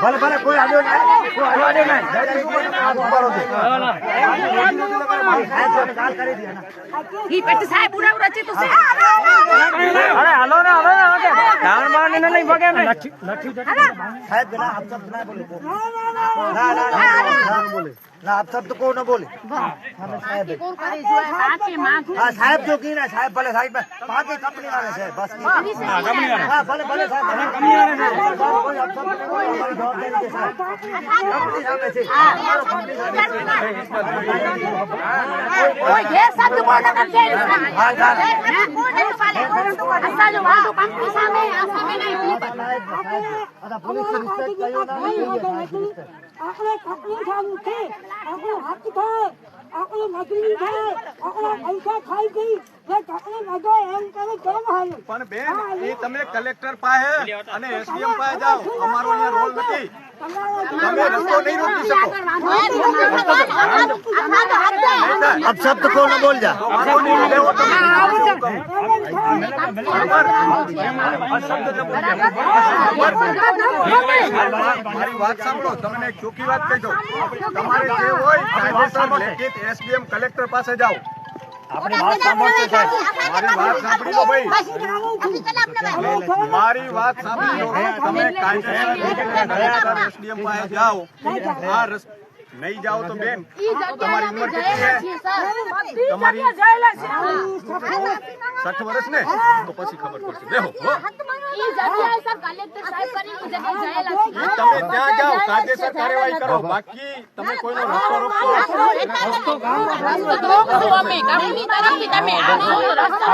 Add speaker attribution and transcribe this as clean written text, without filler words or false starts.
Speaker 1: ભલે ભલે કોઈ આડો નહીં, કોઈ આડો નહીં.
Speaker 2: ઈ પેટ સાહેબ ઉડાવ રચે તો છે.
Speaker 3: અરે હાલો ને હવે ધાણ બાણ ને નહીં ભગે ને
Speaker 1: साहब ना आप शब्द ना बोले ना ना ना बोले ना आप शब्द को ना बोले
Speaker 2: સાહેબ કોણ કરે જો હાકે માં
Speaker 1: हाँ साहब जो की ना साहब भले साइड में बाकी कंपनी वाले से बस हाँ भले भले साहब कंपनी वाले से कोई आप शब्द कोई हमारी जवाबदारी के साथ कंपनी सामने से हमारो कंपनी सामने
Speaker 2: કોઈ ઘેર શબ્દ બોલ ન કરજે
Speaker 1: हाँ हाँ
Speaker 2: કોણ નહીં પાલે અસા જો વાતો કંપની સામે આ સામે નહીં
Speaker 1: अदा पुलिस से रिस्पेक्ट कयो ना
Speaker 4: આપણે કંપની સામે છે આપણો હક છે આપણો નોકરી છે આપણો પૈસા ખાઈ ગઈ જે કંપની નગો એમ કરે કેમ હાલે
Speaker 5: પણ બેન એ તમે કલેક્ટર પાસે અને એસડીએમ પાસે જાઓ અમારો અહીંયા રોલ નથી તમે રસ્તો નહીં રોકી શકો
Speaker 1: अब शब्द को ना बोल जा
Speaker 5: મારો નિર્ણય લેવો તમે મારી વાત સાંભળો તમને એક ચોખ્ખી વાત કહી દઉં તમારે જે હોય કાયદેસર લેખિત એસડીએમ કલેક્ટર પાસે જાઓ
Speaker 1: अपनी बात सामने से
Speaker 5: મારી વાત સાંભળી લો ભાઈ મારી વાત સાંભળી લો તમે કાયદેસર એસડીએમ પાસે જાઓ આ નહીં જાઓ તો બેન તમારી ઉંમર કેટલી છે તમારી 60 વર્ષ ને તો પછી ખબર પડશે દેખો
Speaker 2: ઈ જગ્યાએ સર કલેક્ટર સાહેબ કરી ઈ જગ્યાએ જાયેલા છે
Speaker 5: તમે ત્યાં જાઓ કાયદેસર કાર્યવાહી કરો બાકી તમે કોઈનો રસ્તો રોકશો
Speaker 2: અમે કંપની તરફથી તમે આ રસ્તો